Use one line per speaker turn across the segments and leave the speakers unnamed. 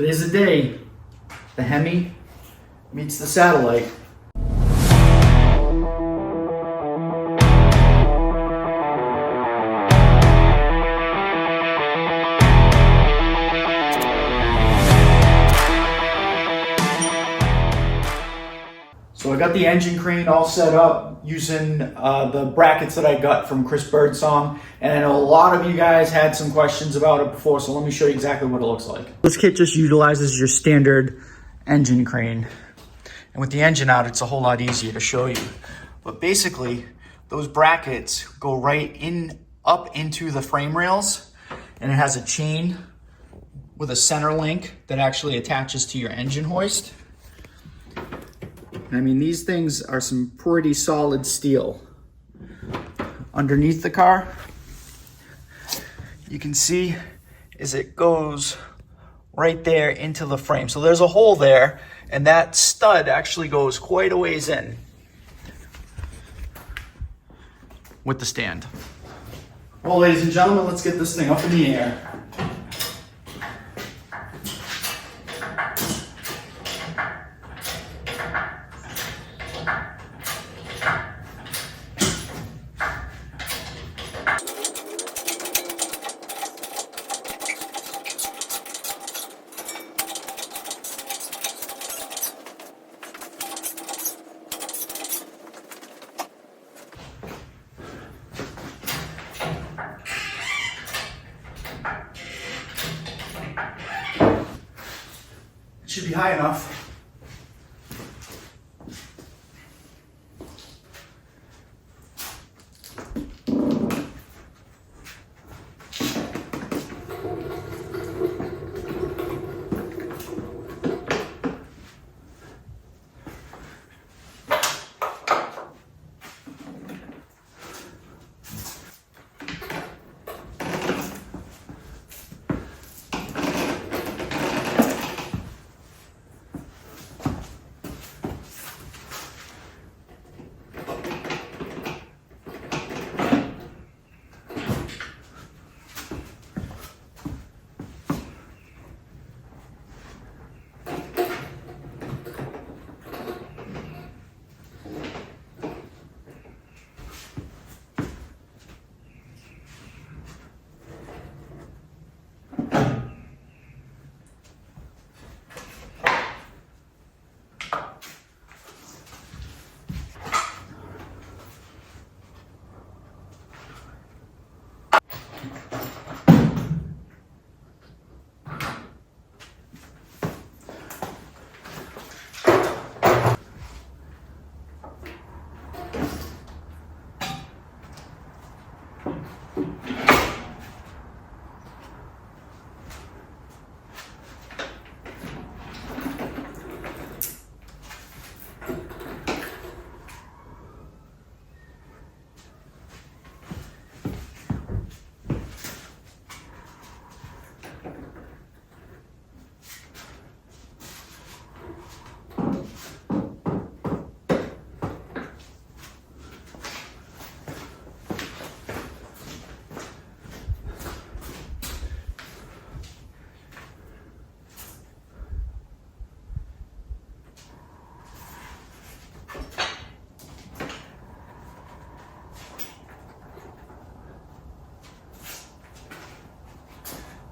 Today's the day. The HEMI meets the satellite. So I got the engine crane all set up using the brackets that I got from Chris Birdsong, and I know a lot of you guys had some questions about it before, so let me show you exactly what it looks like. This kit just utilizes your standard engine crane, and with the engine out, it's a whole lot easier to show you. But basically, those brackets go right in up into the frame rails, and it has a chain with a center link that actually attaches to your engine hoist. I mean, these things are some pretty solid steel. Underneath the car, you can see is it goes right there into the frame. So there's a hole there, and that stud actually goes quite a ways in with the stand. Well, ladies and gentlemen, let's get this thing up in the air. Should be high enough.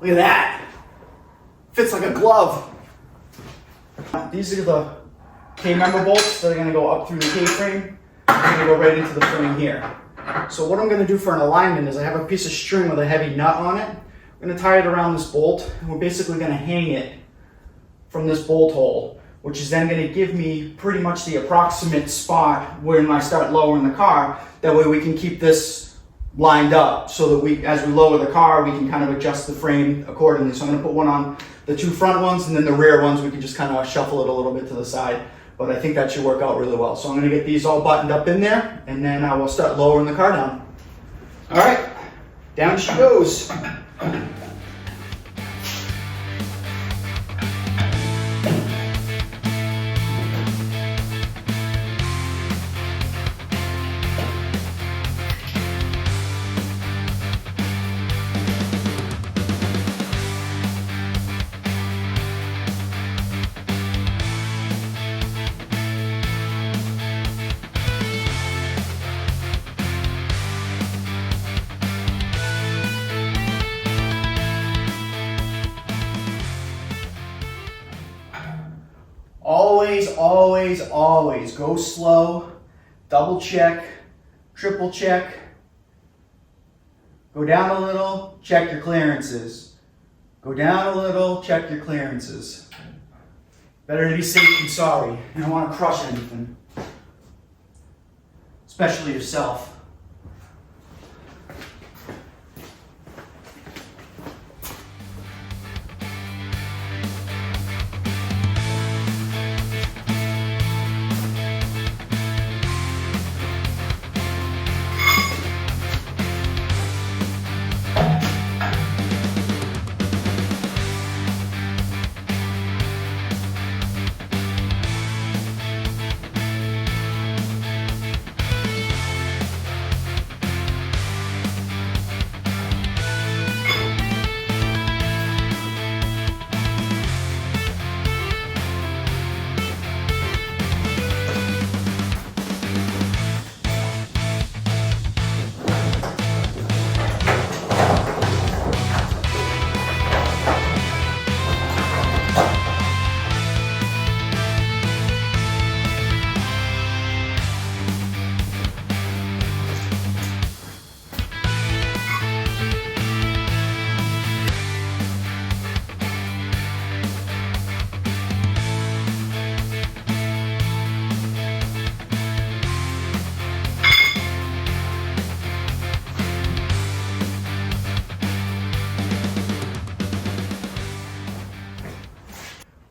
Look at that. Fits like a glove. These are the K-member bolts that are gonna go up through the K-frame. They're gonna go right into the frame here. So what I'm gonna do for an alignment is I have a piece of string with a heavy nut on it. I'm gonna tie it around this bolt, and we're basically gonna hang it from this bolt hole, which is then gonna give me pretty much the approximate spot when I start lowering the car. That way we can keep this lined up so that we, as we lower the car, we can kind of adjust the frame accordingly. So I'm gonna put one on the two front ones, and then the rear ones, we can just kind of shuffle it a little bit to the side. But I think that should work out really well. So I'm gonna get these all buttoned up in there, and then I will start lowering the car down. All right, down she goes. always, always, always go slow, double check, triple check, go down a little, check your clearances. Go down a little, check your clearances. Better to be safe than sorry. You don't want to crush anything, especially yourself.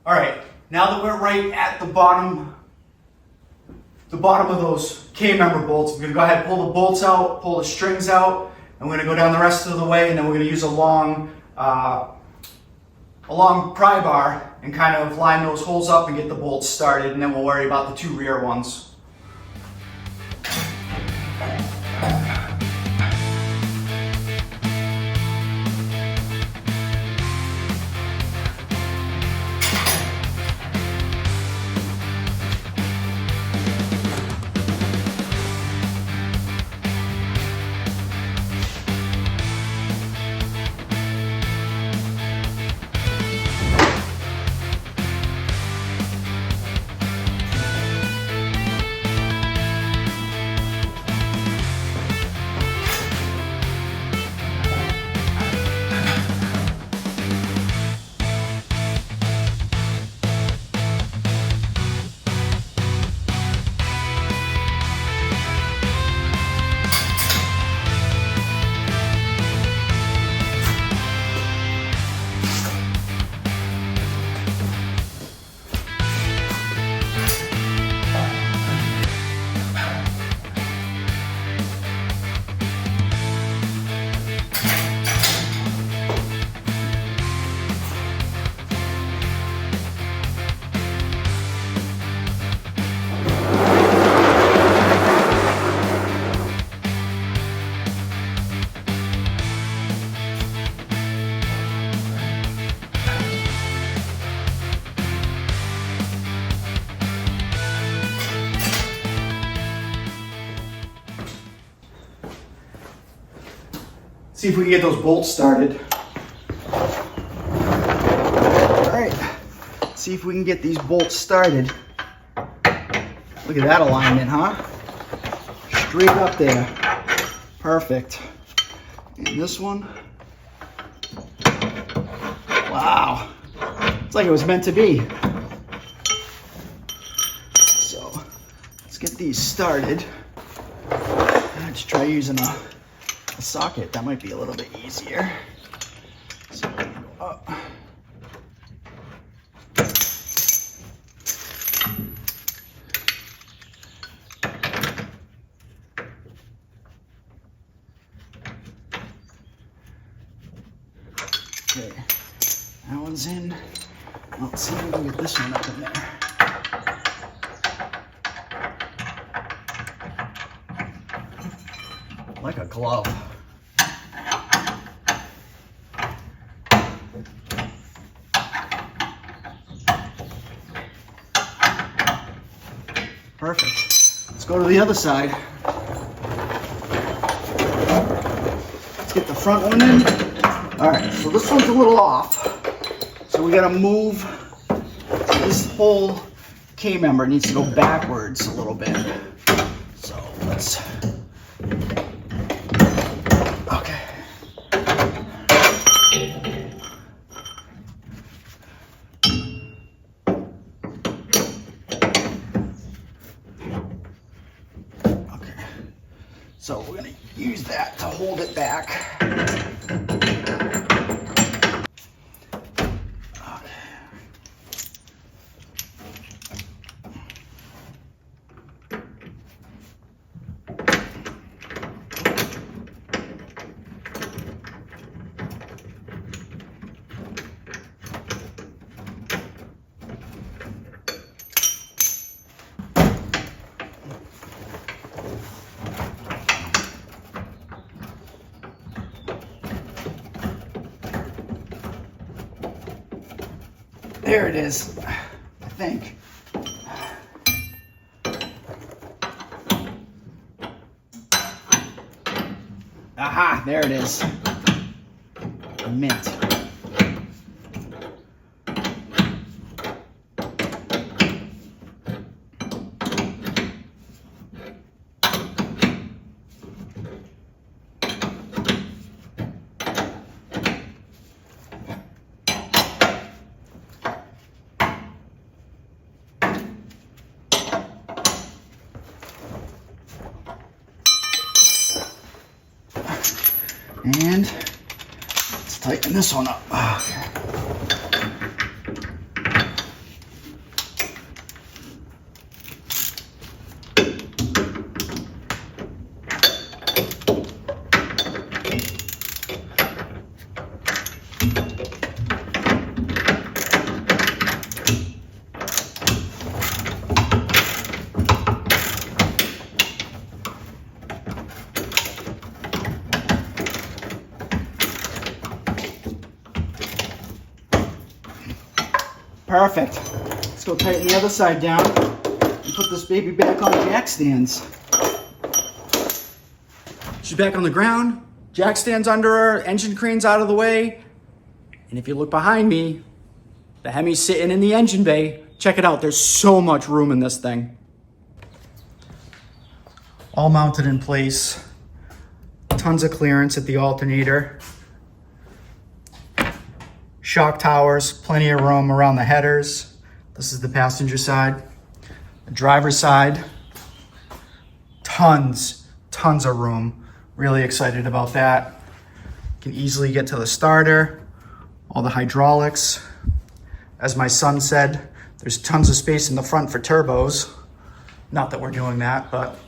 All right, now that we're right at the bottom of those K-member bolts, we're gonna go ahead and pull the bolts out, pull the strings out, and we're gonna go down the rest of the way, and then we're gonna use a long pry bar and kind of line those holes up and get the bolts started, and then we'll worry about the two rear ones. See if we can get those bolts started. All right, see if we can get these bolts started. Look at that alignment, huh? Straight up there. Perfect. And this one. Wow. It's like it was meant to be. So, let's get these started. Let's try using a socket. That might be a little bit easier. So, go up. Okay, that one's in. Let's see if we can get this one up in there. Like a glove. Perfect. Let's go to the other side. Let's get the front one in. All right, so this one's a little off. So we gotta move this hole K member needs to go backwards a little bit. So let's, okay. Okay. So we're gonna use that to hold it back. There it is, I think. Aha, there it is. Mint. And let's tighten this one up. Okay. Perfect. Let's go tighten the other side down and put this baby back on jack stands. She's back on the ground. Jack stands under her, engine crane's out of the way. And if you look behind me, the HEMI's sitting in the engine bay. Check it out, there's so much room in this thing. All mounted in place. Tons of clearance at the alternator. Shock towers, plenty of room around the headers. This is the passenger side. The driver's side, tons of room. Really excited about that. Can easily get to the starter, all the hydraulics. As my son said, there's tons of space in the front for turbos. Not that we're doing that, but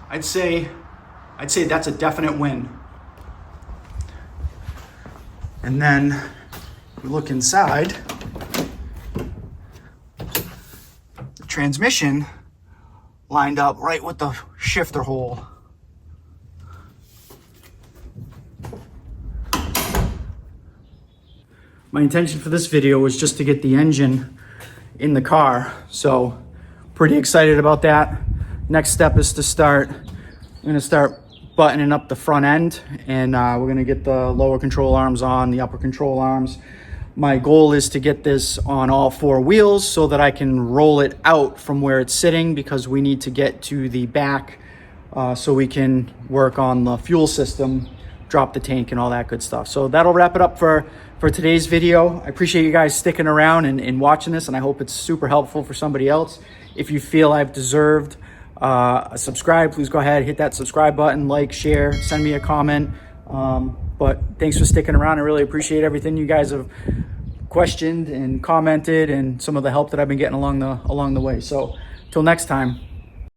I'd say that's a definite win. And then we look inside, the transmission lined up right with the shifter hole. My intention for this video was just to get the engine in the car, so pretty excited about that. Next step is I'm gonna start buttoning up the front end, and we're gonna get the lower control arms on, the upper control arms. My goal is to get this on all four wheels so that I can roll it out from where it's sitting, because we need to get to the back so we can work on the fuel system, drop the tank and all that good stuff. So that'll wrap it up for today's video. I appreciate you guys sticking around and watching this, and I hope it's super helpful for somebody else. If you feel I've deserved a subscribe, please go ahead, hit that subscribe button, like, share, send me a comment. But thanks for sticking around. I really appreciate everything you guys have questioned and commented, and some of the help that I've been getting along the way. So till next time.